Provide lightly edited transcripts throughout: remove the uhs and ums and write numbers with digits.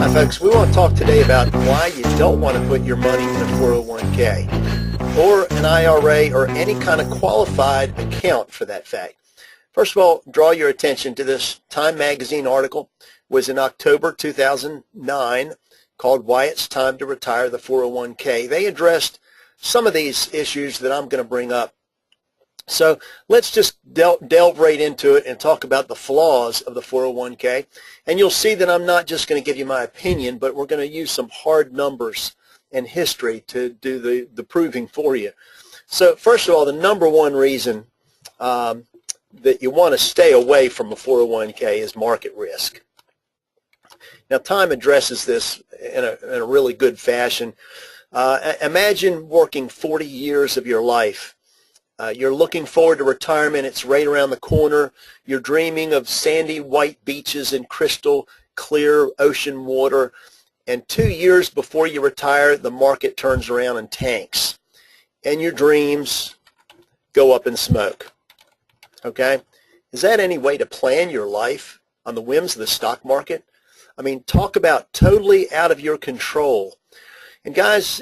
Hi folks, we want to talk today about why you don't want to put your money in a 401k or an IRA or any kind of qualified account for that fact. First of all, draw your attention to this Time Magazine article. It was in October 2009 called Why It's Time to Retire the 401k. They addressed some of these issues that I'm going to bring up. So let's just delve right into it and talk about the flaws of the 401k. And you'll see that I'm not just going to give you my opinion, but we're going to use some hard numbers and history to do the proving for you. So first of all, the number one reason that you want to stay away from a 401k is market risk. Now, Time addresses this in a really good fashion. Imagine working 40 years of your life. You're looking forward to retirement. It's right around the corner. You're dreaming of sandy white beaches and crystal clear ocean water. And 2 years before you retire, the market turns around and tanks. And your dreams go up in smoke. Okay? Is that any way to plan your life on the whims of the stock market? I mean, talk about totally out of your control. And guys,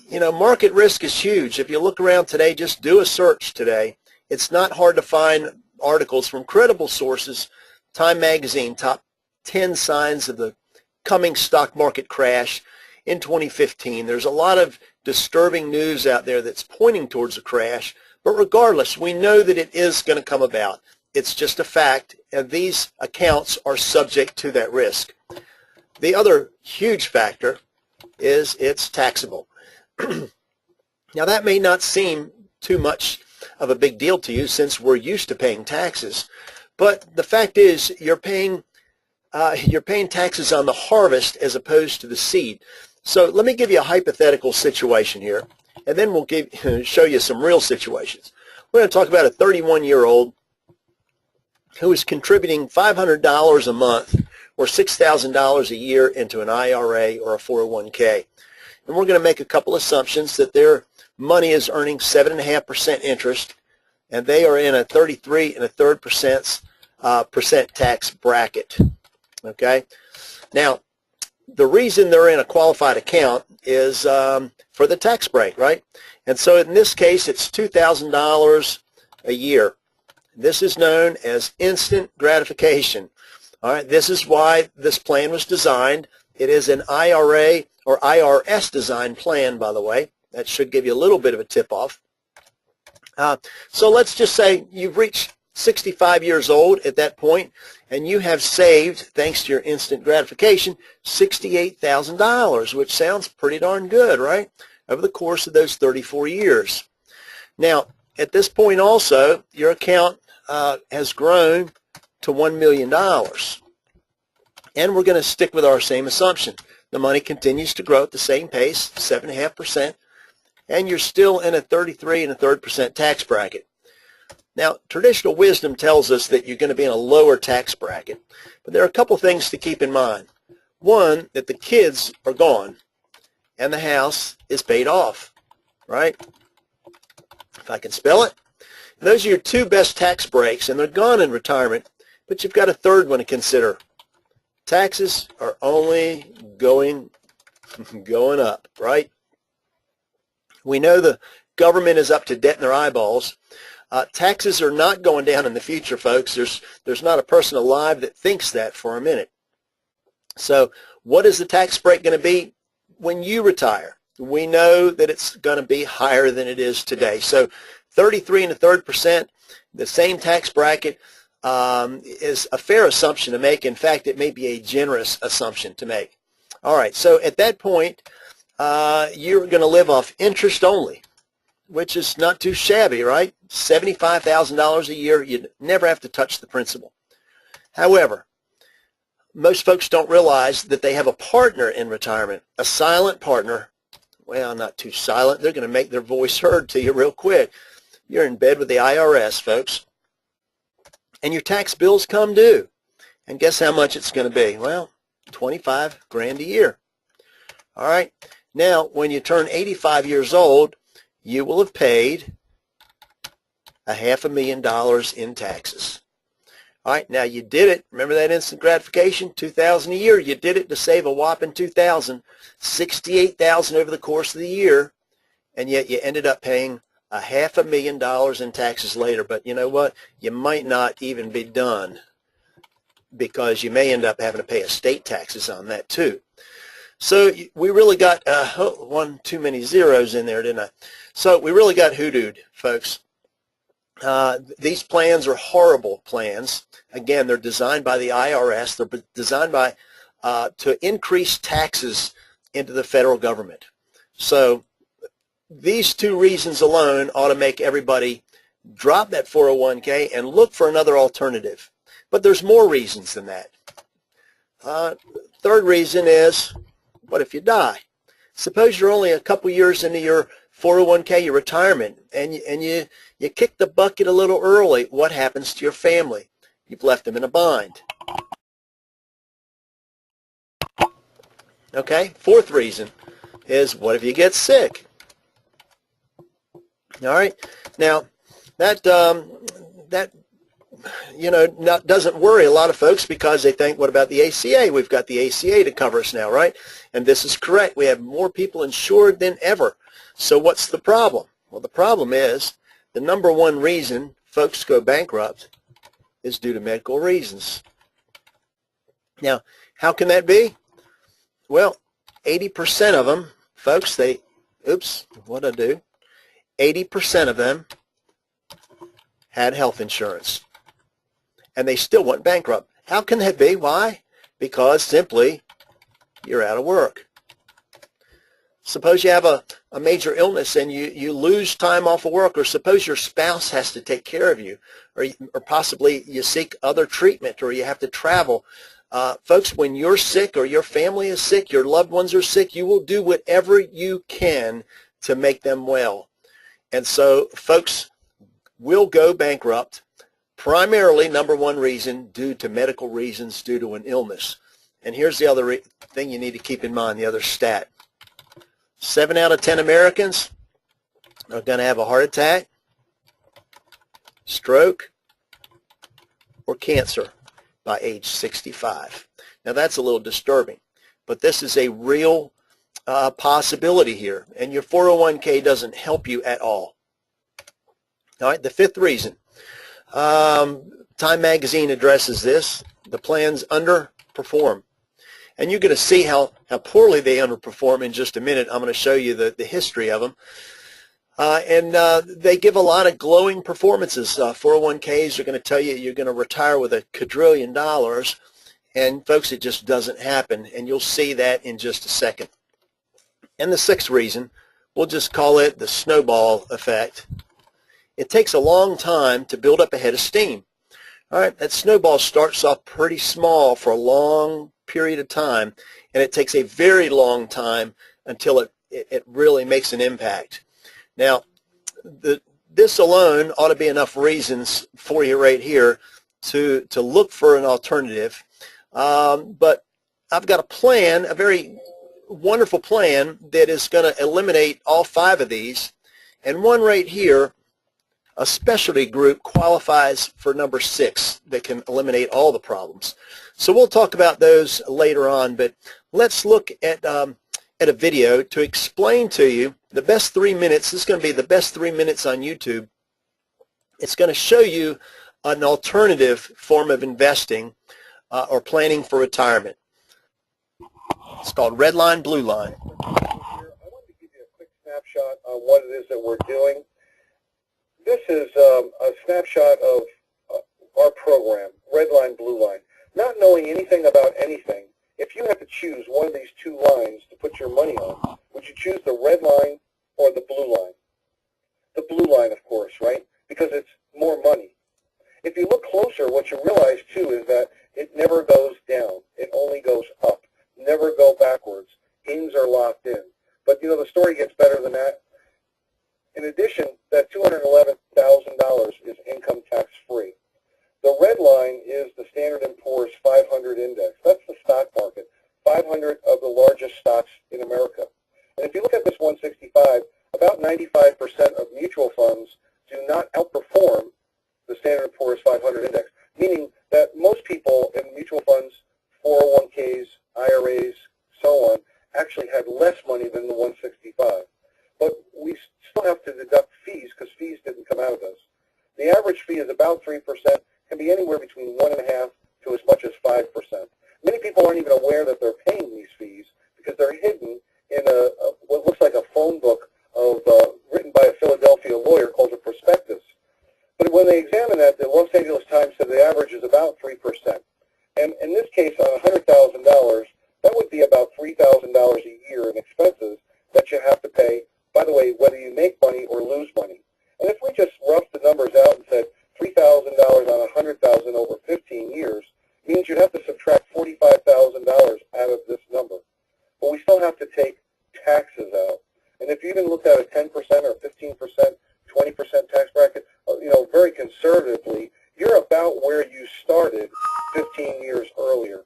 you know, market risk is huge. If you look around today, just do a search today. It's not hard to find articles from credible sources. Time Magazine, top 10 signs of the coming stock market crash in 2015. There's a lot of disturbing news out there that's pointing towards a crash. But regardless, we know that it is going to come about. It's just a fact, and these accounts are subject to that risk. The other huge factor is it's taxable. Now, that may not seem too much of a big deal to you since we're used to paying taxes, but the fact is you're paying taxes on the harvest as opposed to the seed. So let me give you a hypothetical situation here, and then we'll show you some real situations. We're going to talk about a 31-year-old who is contributing $500 a month or $6,000 a year into an IRA or a 401k. And we're going to make a couple assumptions that their money is earning 7.5% interest, and they are in a 33 1/3% percent tax bracket. Okay. Now, the reason they're in a qualified account is for the tax break, right? And so in this case, it's $2,000 a year. This is known as instant gratification. All right. This is why this plan was designed. It is an IRA or IRS design plan, by the way. That should give you a little bit of a tip-off. So let's just say you've reached 65 years old at that point, and you have saved, thanks to your instant gratification, $68,000, which sounds pretty darn good, right, over the course of those 34 years. Now, at this point also, your account has grown to $1 million. And we're going to stick with our same assumption. The money continues to grow at the same pace, 7.5%, and you're still in a 33 1/3% tax bracket. Now, traditional wisdom tells us that you're going to be in a lower tax bracket, but there are a couple things to keep in mind. One, that the kids are gone and the house is paid off, right? If I can spell it. And those are your two best tax breaks, and they're gone in retirement, but you've got a third one to consider. Taxes are only going up, right? We know the government is up to debt in their eyeballs. Taxes are not going down in the future, folks. There's not a person alive that thinks that for a minute. So what is the tax break going to be when you retire? We know that it's going to be higher than it is today. So 33 1/3%, the same tax bracket, is a fair assumption to make. In fact, it may be a generous assumption to make. All right, so at that point, you're going to live off interest only, which is not too shabby, right? $75,000 a year, you never have to touch the principal. However, most folks don't realize that they have a partner in retirement, a silent partner. Well, not too silent. They're going to make their voice heard to you real quick. You're in bed with the IRS, folks. And your tax bills come due. And guess how much it's going to be? Well, 25 grand a year. All right. Now, when you turn 85 years old, you will have paid $500,000 in taxes. All right, now you did it. Remember that instant gratification, $2,000 a year. You did it to save a whopping $2,000, $68,000 over the course of the year, and yet you ended up paying $500,000 in taxes later. But you know what? You might not even be done, because you may end up having to pay estate taxes on that too. So we really got one too many zeros in there, didn't I? So we really got hoodooed, folks. These plans are horrible plans. Again, they're designed by the IRS. They're designed by to increase taxes into the federal government. So these two reasons alone ought to make everybody drop that 401k and look for another alternative. But there's more reasons than that. Third reason is, what if you die? Suppose you're only a couple years into your 401k, your retirement, and you kick the bucket a little early. What happens to your family? You've left them in a bind. Okay, fourth reason is, what if you get sick? All right, now that doesn't worry a lot of folks, because they think, what about the ACA? We've got the ACA to cover us now, right? And this is correct. We have more people insured than ever. So what's the problem? Well, the problem is the number one reason folks go bankrupt is due to medical reasons. Now, how can that be? Well, 80% of them, folks, what'd I do? 80% of them had health insurance, and they still went bankrupt. How can that be? Why? Because simply you're out of work. Suppose you have a major illness and you lose time off of work, or suppose your spouse has to take care of you, or possibly you seek other treatment, or you have to travel. Folks, when you're sick, or your family is sick, your loved ones are sick, you will do whatever you can to make them well. And so folks will go bankrupt, primarily, number one reason, due to medical reasons, due to an illness. And here's the other thing you need to keep in mind, the other stat. 7 out of 10 Americans are going to have a heart attack, stroke, or cancer by age 65. Now that's a little disturbing, but this is a real possibility here, and your 401k doesn't help you at all. All right, the fifth reason. Time Magazine addresses this. The plans underperform. And you're going to see how poorly they underperform in just a minute. I'm going to show you the history of them. They give a lot of glowing performances. 401ks are going to tell you you're going to retire with $1 quadrillion. And folks, it just doesn't happen. And you'll see that in just a second. And the sixth reason, we'll just call it the snowball effect. It takes a long time to build up a head of steam. All right, that snowball starts off pretty small for a long period of time, and it takes a very long time until it really makes an impact. Now, this alone ought to be enough reasons for you right here to look for an alternative. But I've got a plan, a very wonderful plan, that is going to eliminate all 5 of these. And one right here, a specialty group, qualifies for number 6 that can eliminate all the problems. So we'll talk about those later on, but let's look at a video to explain to you the best 3 minutes. This is going to be the best 3 minutes on YouTube. It's going to show you an alternative form of investing or planning for retirement. It's called Red Line, Blue Line. I wanted to give you a quick snapshot on what it is that we're doing. This is a snapshot of our program, Red Line, Blue Line. Not knowing anything about anything, if you had to choose one of these 2 lines to put your money on, would you choose the red line or the blue line? The blue line, of course, right? Because it's more money. If you look closer, what you realize, too, is that it never goes down. It only goes up. Never go backwards. Ins are locked in. But, you know, the story gets better than that. In addition, that $211,000 is income tax-free. The red line is the Standard & Poor's 500 index. That's the stock market, 500 of the largest stocks in America. And if you look at this 165, about 95% of mutual funds do not outperform the Standard & Poor's 500 index, meaning that most people in mutual funds, 401ks, IRAs, so on, actually had less money than the 165. But we still have to deduct fees because fees didn't come out of this. The average fee is about 3%, can be anywhere between 1.5% to as much as 5%. Many people aren't even aware that they're paying these fees because they're hidden in what looks like a phone book written by a Philadelphia lawyer called a prospectus. But when they examine that, the Los Angeles Times said the average is about 3%. And in this case, on $100,000, that would be about $3,000 a year in expenses that you have to pay, by the way, whether you make money or lose money. And if we just roughed the numbers out and said $3,000 on $100,000 over 15 years, means you'd have to subtract $45,000 out of this number. But we still have to take taxes out. And if you even looked at a 10% or 15%, 20% tax bracket, very conservatively, you're about where you started 15 years earlier.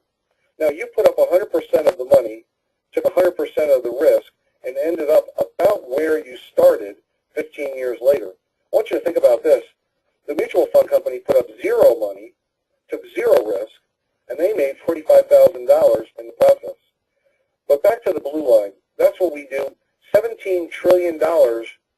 Now, you put up 100% of the money, took 100% of the risk, and ended up about where you started 15 years later. I want you to think about this. The mutual fund company put up zero money, took zero risk, and they made $45,000 in the process. But back to the blue line. That's what we do. $17 trillion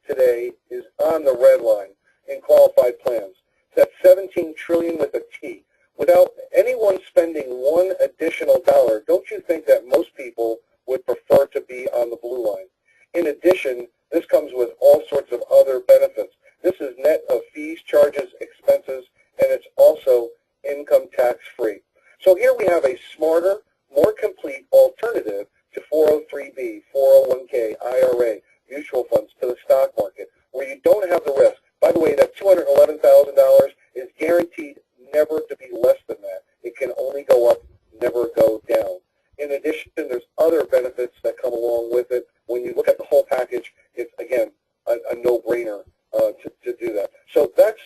today is on the red line in qualified plans. That's $17 trillion with a T. Without anyone spending one additional dollar, don't you think that most people would prefer to be on the blue line? In addition, this comes with all sorts of other benefits. This is net of fees, charges, expenses, and it's also income tax free. So here we have a smarter, more complete alternative to 403b, 401k, IRA, mutual funds, to the stock market, where you don't have the risk. By the way, that $211,000 is guaranteed never to be less than that. It can only go up, never go down. In addition, there's other benefits that come along with it. When you look at the whole package, it's, again, a no-brainer to do that. So that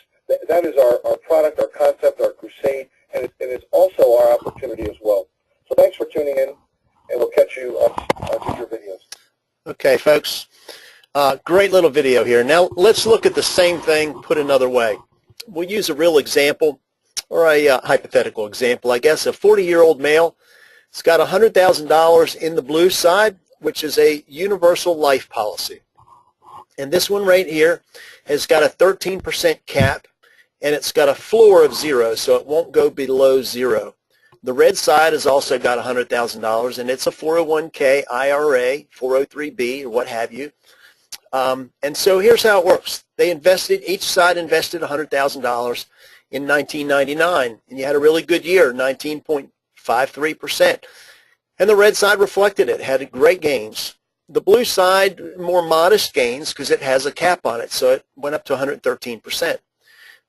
is our product, our concept, our crusade, and it's also our opportunity as well. So thanks for tuning in, and we'll catch you on future videos. Okay, folks. Great little video here. Now let's look at the same thing put another way. We'll use a real example, or a hypothetical example, I guess. A 40-year-old male. It's got $100,000 in the blue side, which is a universal life policy. And this one right here has got a 13% cap, and it's got a floor of 0, so it won't go below 0. The red side has also got $100,000, and it's a 401k, IRA, 403b, or what have you. And so here's how it works. They invested, each side invested $100,000 in 1999, and you had a really good year, 19.53%. And the red side reflected it, had great gains. The blue side, more modest gains because it has a cap on it, so it went up to 113%.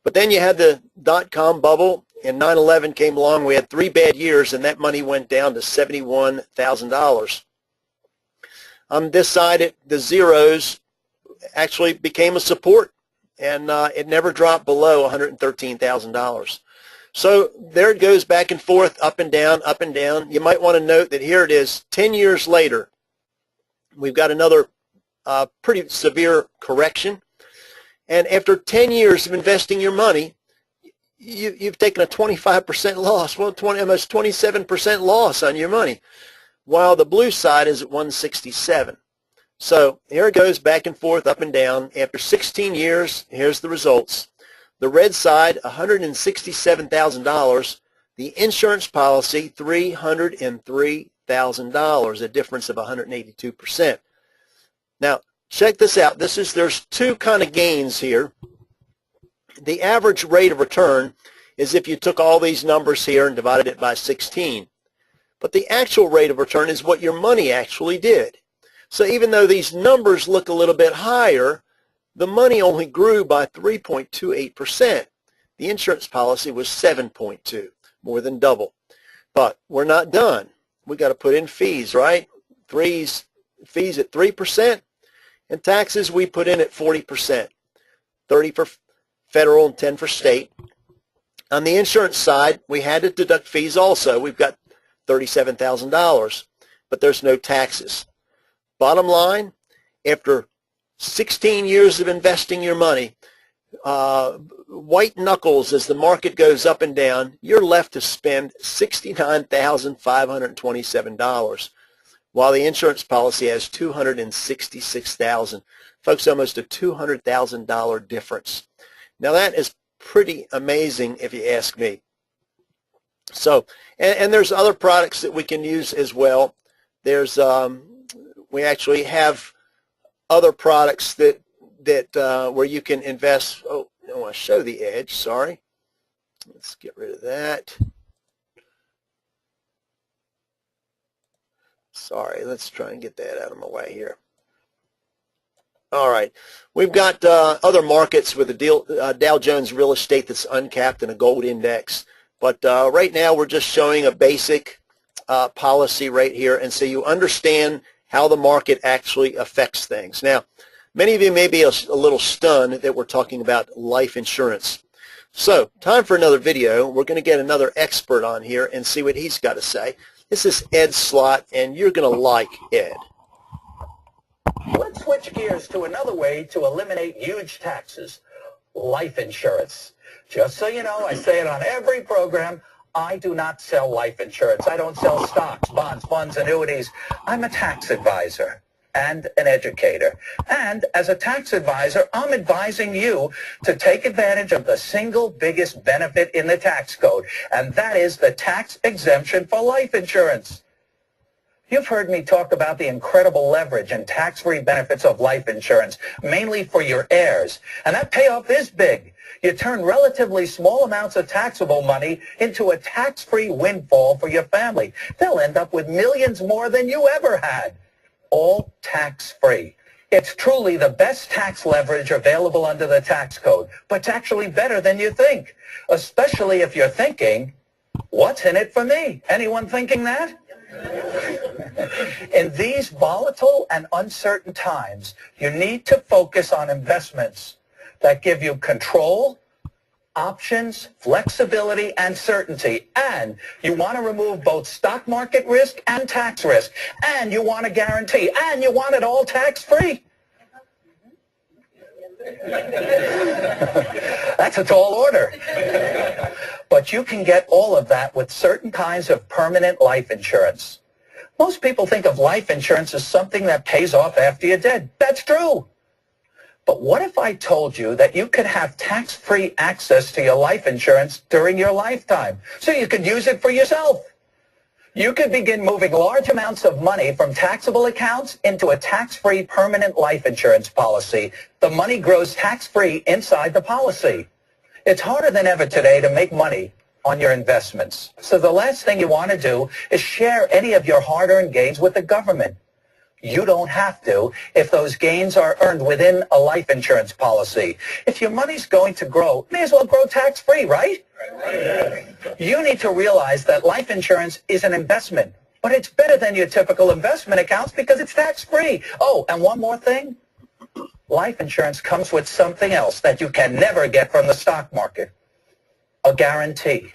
But then you had the dot-com bubble, and 9/11 came along. We had 3 bad years, and that money went down to $71,000. On this side, the zeros actually became a support, and it never dropped below $113,000. So there it goes back and forth, up and down, up and down. You might want to note that here it is 10 years later. We've got another pretty severe correction. And after 10 years of investing your money, you've taken a 25% loss, well, almost 27% loss on your money, while the blue side is at 167. So here it goes back and forth, up and down. After 16 years, here's the results. The red side, $167,000. The insurance policy, $303,000, a difference of 182%. Now, check this out. There's two kind of gains here. The average rate of return is if you took all these numbers here and divided it by 16. But the actual rate of return is what your money actually did. So even though these numbers look a little bit higher, the money only grew by 3.28%. The insurance policy was 7.2, more than double. But we're not done. We got to put in fees, right? Fees at 3%, and taxes we put in at 40%, 30 for federal and 10 for state. On the insurance side, we had to deduct fees also. We've got $37,000, but there's no taxes. Bottom line, after 16 years of investing your money, white knuckles as the market goes up and down, you're left to spend $69,527, while the insurance policy has $266,000. Folks, almost a $200,000 difference. Now that is pretty amazing if you ask me. So, and there's other products that we can use as well. There's, we actually have other products that where you can invest. Oh, I want to show the edge, sorry. Let's get rid of that. Sorry, let's try and get that out of my way here. All right, we've got other markets with the Dow Jones Real Estate that's uncapped and a gold index. But right now we're just showing a basic policy right here, and so you understand how the market actually affects things. Now, many of you may be a little stunned that we're talking about life insurance. So, time for another video. We're going to get another expert on here and see what he's got to say. This is Ed Slott, and you're going to like Ed. Let's switch gears to another way to eliminate huge taxes, life insurance. Just so you know, I say it on every program, I do not sell life insurance. I don't sell stocks, bonds, funds, annuities. I'm a tax advisor and an educator. And as a tax advisor, I'm advising you to take advantage of the single biggest benefit in the tax code, and that is the tax exemption for life insurance. You've heard me talk about the incredible leverage and tax-free benefits of life insurance, mainly for your heirs. And that payoff is big. You turn relatively small amounts of taxable money into a tax-free windfall for your family. They'll end up with millions more than you ever had, all tax-free. It's truly the best tax leverage available under the tax code, but it's actually better than you think, especially if you're thinking, what's in it for me? Anyone thinking that? In these volatile and uncertain times, you need to focus on investments that give you control, options, flexibility, and certainty. And you want to remove both stock market risk and tax risk. And you want a guarantee. And you want it all tax-free. That's a tall order. But you can get all of that with certain kinds of permanent life insurance. Most people think of life insurance as something that pays off after you're dead. That's true. But what if I told you that you could have tax-free access to your life insurance during your lifetime, so you could use it for yourself? You could begin moving large amounts of money from taxable accounts into a tax-free permanent life insurance policy. The money grows tax-free inside the policy. It's harder than ever today to make money on your investments. So the last thing you want to do is share any of your hard-earned gains with the government. You don't have to if those gains are earned within a life insurance policy. If your money's going to grow, it may as well grow tax-free, right? You need to realize that life insurance is an investment, but it's better than your typical investment accounts because it's tax-free. Oh, and one more thing. Life insurance comes with something else that you can never get from the stock market, a guarantee.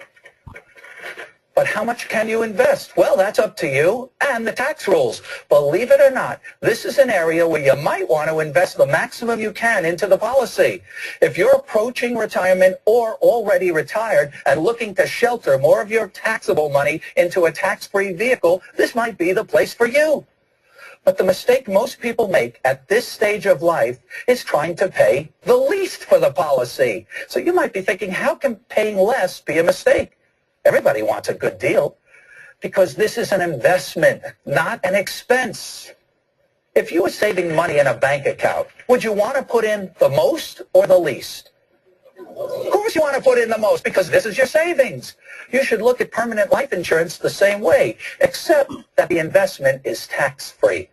But how much can you invest? Well, that's up to you and the tax rules. Believe it or not, this is an area where you might want to invest the maximum you can into the policy. If you're approaching retirement or already retired and looking to shelter more of your taxable money into a tax-free vehicle, this might be the place for you. But the mistake most people make at this stage of life is trying to pay the least for the policy. So you might be thinking, how can paying less be a mistake? Everybody wants a good deal because this is an investment, not an expense. If you were saving money in a bank account, would you want to put in the most or the least? Of course you want to put in the most because this is your savings. You should look at permanent life insurance the same way, except that the investment is tax-free.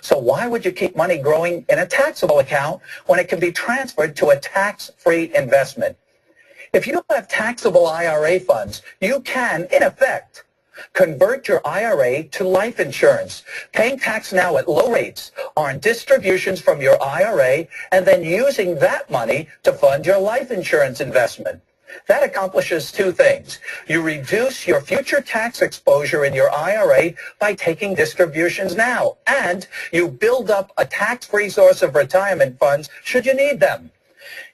So why would you keep money growing in a taxable account when it can be transferred to a tax-free investment? If you have taxable IRA funds, you can, in effect, convert your IRA to life insurance, paying tax now at low rates on distributions from your IRA, and then using that money to fund your life insurance investment. That accomplishes two things. You reduce your future tax exposure in your IRA by taking distributions now, and you build up a tax-free source of retirement funds should you need them.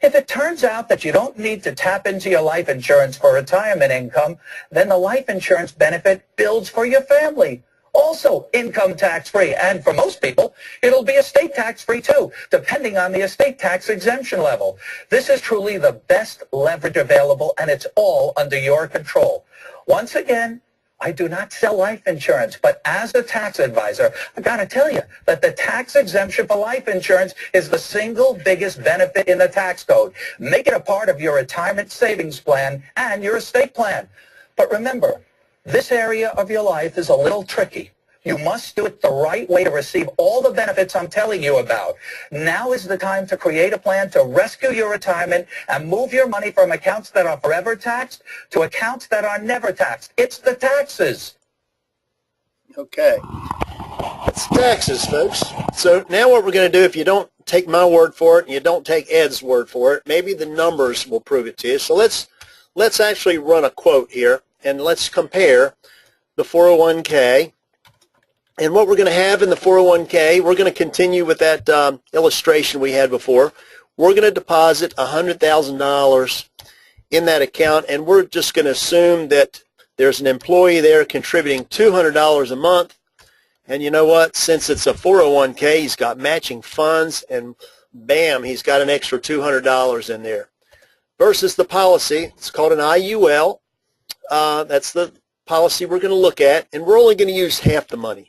If it turns out that you don't need to tap into your life insurance for retirement income, then the life insurance benefit builds for your family. Also income tax-free, and for most people, it'll be estate tax-free too, depending on the estate tax exemption level. This is truly the best leverage available, and it's all under your control. Once again, I do not sell life insurance, but as a tax advisor, I got to tell you that the tax exemption for life insurance is the single biggest benefit in the tax code. Make it a part of your retirement savings plan and your estate plan. But remember, this area of your life is a little tricky. You must do it the right way to receive all the benefits I'm telling you about. Now is the time to create a plan to rescue your retirement and move your money from accounts that are forever taxed to accounts that are never taxed. It's the taxes. Okay. It's taxes, folks. So now what we're going to do, if you don't take my word for it and you don't take Ed's word for it, maybe the numbers will prove it to you. So let's actually run a quote here, and let's compare the 401k. And what we're going to have in the 401k, we're going to continue with that illustration we had before. We're going to deposit $100,000 in that account, and we're just going to assume that there's an employee there contributing $200 a month. And you know what? Since it's a 401k, he's got matching funds, and bam, he's got an extra $200 in there. Versus the policy, it's called an IUL. That's the policy we're going to look at, and we're only going to use half the money.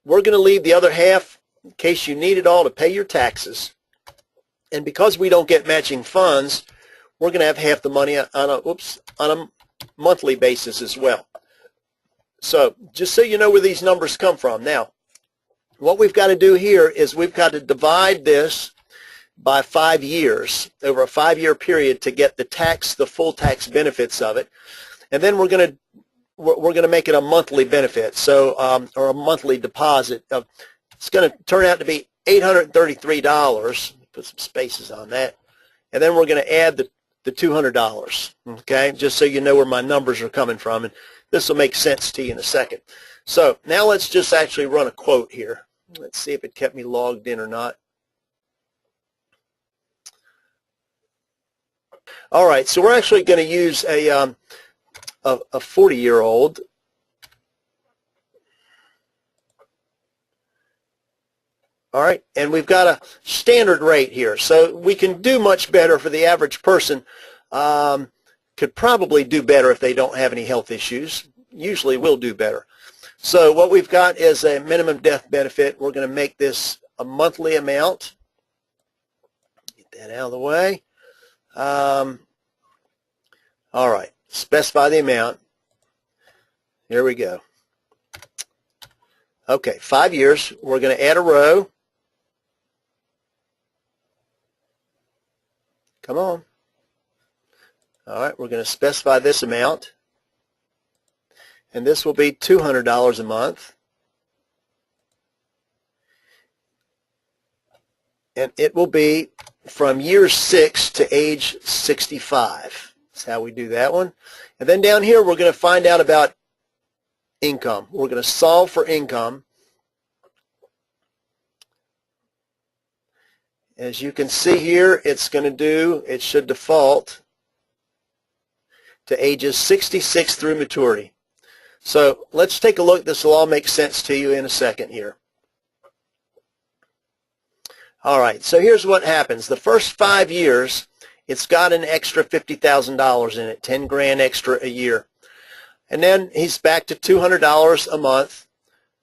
We're going to leave the other half in case you need it all to pay your taxes. And because we don't get matching funds, we're going to have half the money on a monthly basis as well. So just so you know where these numbers come from. Now, what we've got to do here is we've got to divide this by 5 years, over a 5-year period, to get the full tax benefits of it. And then we're going to make it a monthly benefit, so or a monthly deposit. It's going to turn out to be $833. Put some spaces on that, and then we're going to add the $200. Okay, just so you know where my numbers are coming from, and this will make sense to you in a second. So now let's just actually run a quote here. Let's see if it kept me logged in or not. All right, so we're actually going to use a 40-year-old. All right, and we've got a standard rate here, so we can do much better for the average person. Could probably do better if they don't have any health issues. Usually will do better. So what we've got is a minimum death benefit. We're going to make this a monthly amount. Get that out of the way. All right, specify the amount. Here we go. Okay, 5 years. We're going to add a row. Come on. All right, we're going to specify this amount. And this will be $200 a month. And it will be from year 6 to age 65. That's how we do that one. And then down here, we're going to find out about income. We're going to solve for income. As you can see here, it should default to ages 66 through maturity. So let's take a look. This will all make sense to you in a second here. All right, so here's what happens. The first 5 years, it's got an extra $50,000 in it, 10 grand extra a year. And then he's back to $200 a month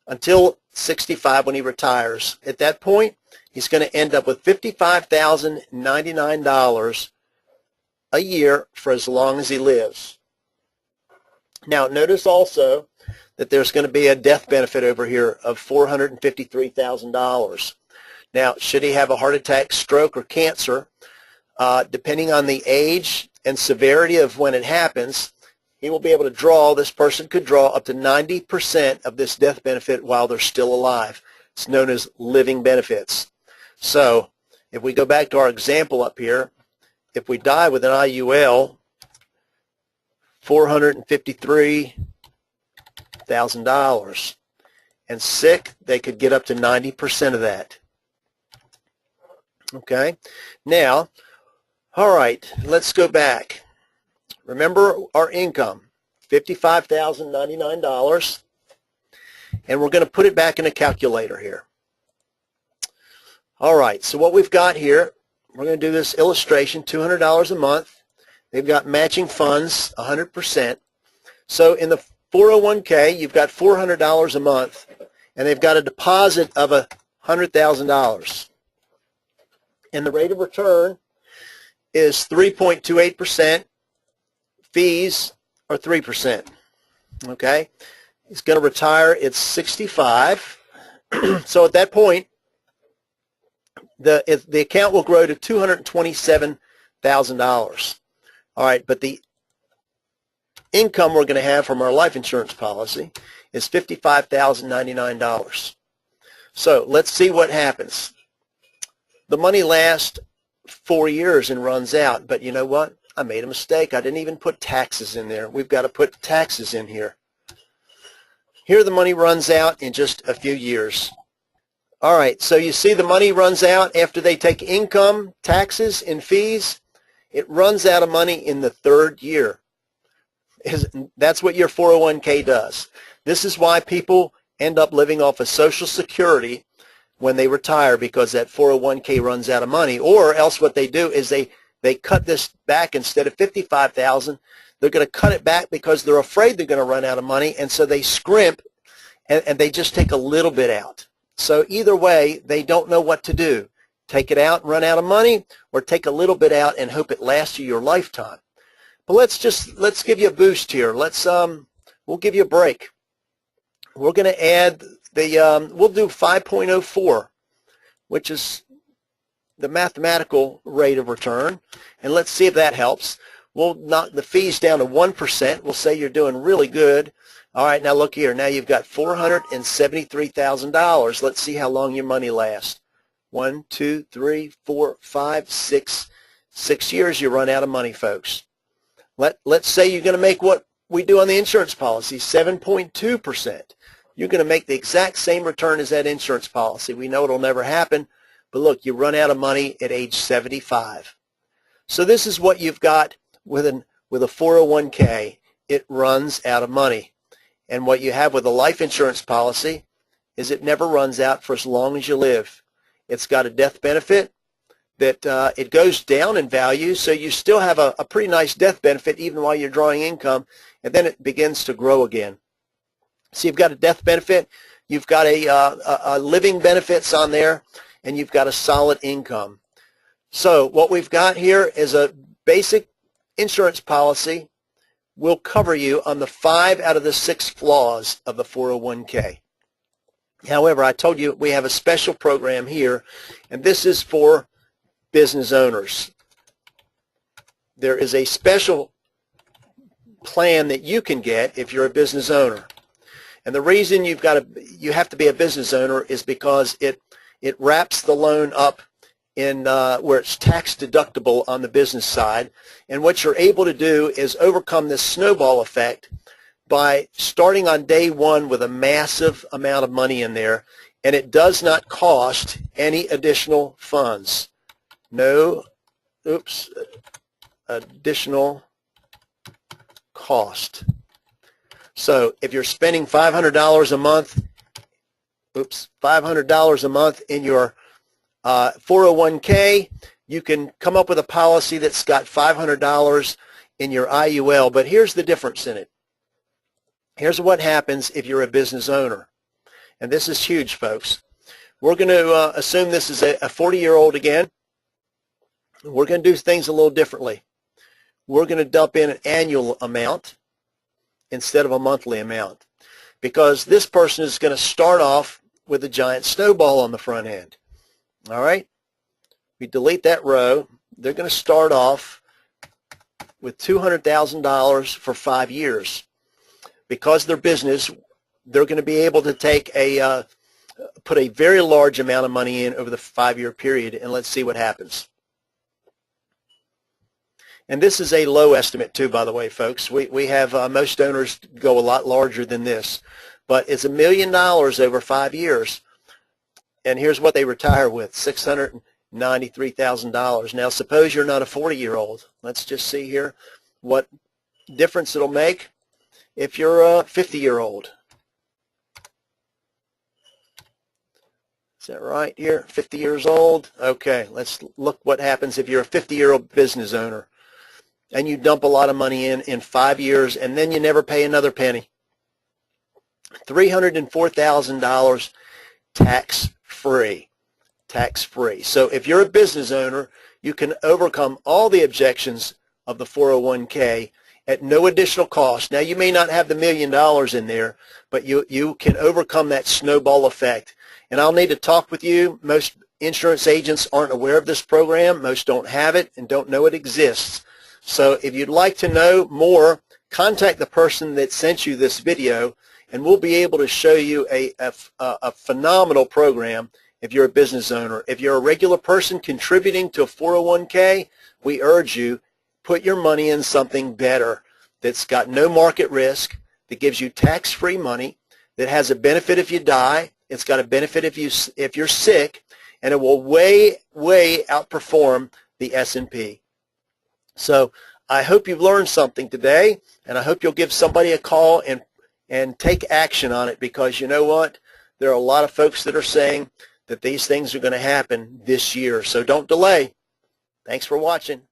until 65 when he retires. At that point, he's going to end up with $55,099 a year for as long as he lives. Now, notice also that there's going to be a death benefit over here of $453,000. Now, should he have a heart attack, stroke, or cancer, depending on the age and severity of when it happens, he will be able to draw, this person could draw up to 90% of this death benefit while they're still alive. It's known as living benefits. So if we go back to our example up here, if we die with an IUL, $453,000, and sick, they could get up to 90% of that. Okay, now, all right, let's go back. Remember our income, $55,099, and we're going to put it back in a calculator here. All right, so what we've got here, we're going to do this illustration, $200 a month. They've got matching funds, 100%. So in the 401k, you've got $400 a month, and they've got a deposit of $100,000. And the rate of return is 3.28%. Fees are 3%. Okay? He's going to retire at 65. So at that point, the account will grow to $227,000. All right, but the income we're going to have from our life insurance policy is $55,099. So let's see what happens. The money lasts 4 years and runs out, but you know what? I made a mistake. I didn't even put taxes in there. We've got to put taxes in here. Here the money runs out in just a few years. All right, so you see the money runs out after they take income, taxes, and fees. It runs out of money in the 3rd year. That's what your 401k does. This is why people end up living off of Social Security when they retire, because that 401k runs out of money. Or else what they do is they cut this back. Instead of $55,000, they're going to cut it back because they're afraid they're going to run out of money, and so they scrimp and they just take a little bit out. So either way, they don't know what to do. Take it out and run out of money, or take a little bit out and hope it lasts you your lifetime. But let's give you a boost here. We'll give you a break. We're going to add we'll do 5.04, which is the mathematical rate of return, and let's see if that helps. We'll knock the fees down to 1%. We'll say you're doing really good. All right, now look here. Now you've got $473,000. Let's see how long your money lasts. 1, 2, 3, 4, 5, 6. 6 years you run out of money, folks. Let's say you're going to make what we do on the insurance policy, 7.2%. You're going to make the exact same return as that insurance policy. We know it'll never happen, but look, you run out of money at age 75. So this is what you've got with a 401k. It runs out of money. And what you have with a life insurance policy is it never runs out for as long as you live. It's got a death benefit that it goes down in value, so you still have a pretty nice death benefit even while you're drawing income, and then it begins to grow again. So you've got a death benefit, you've got a living benefits on there, and you've got a solid income. So what we've got here is a basic insurance policy. Will cover you on the 5 out of the 6 flaws of the 401k. However, I told you we have a special program here, and this is for business owners. There is a special plan that you can get if you're a business owner. And the reason you have to be a business owner is because it wraps the loan up in where it's tax deductible on the business side, and what you're able to do is overcome this snowball effect by starting on day one with a massive amount of money in there, and it does not cost any additional funds. No, additional cost. So if you're spending $500 a month, $500 a month in your 401k, you can come up with a policy that's got $500 in your IUL, but here's the difference in it. Here's what happens if you're a business owner, and this is huge, folks. We're going to assume this is a 40-year-old again. We're going to do things a little differently. We're going to dump in an annual amount instead of a monthly amount, because this person is going to start off with a giant snowball on the front end. All right, we delete that row. They're going to start off with $200,000 for 5 years. Because they're business, they're going to be able to take put a very large amount of money in over the 5-year period, and let's see what happens. And this is a low estimate too, by the way, folks. We have most owners go a lot larger than this, but it's $1 million over 5 years. And here's what they retire with, $690,000. $93,000. Now suppose you're not a 40-year-old. Let's just see here what difference it'll make if you're a 50-year-old. Is that right here? 50 years old? Okay, let's look what happens if you're a 50-year-old business owner and you dump a lot of money in 5 years and then you never pay another penny. $304,000 tax-free. Tax-free. So if you're a business owner, you can overcome all the objections of the 401k at no additional cost. Now, you may not have the $1 million in there, but you can overcome that snowball effect. And I'll need to talk with you. Most insurance agents aren't aware of this program. Most don't have it and don't know it exists. So if you'd like to know more, contact the person that sent you this video, and we'll be able to show you a phenomenal program if you're a business owner. If you're a regular person contributing to a 401k, we urge you, put your money in something better that's got no market risk, that gives you tax-free money, that has a benefit if you die, it's got a benefit if you're sick, and it will way outperform the S&P. So I hope you've learned something today, and I hope you'll give somebody a call and take action on it, because you know what? There are a lot of folks that are saying that these things are going to happen this year. So don't delay. Thanks for watching.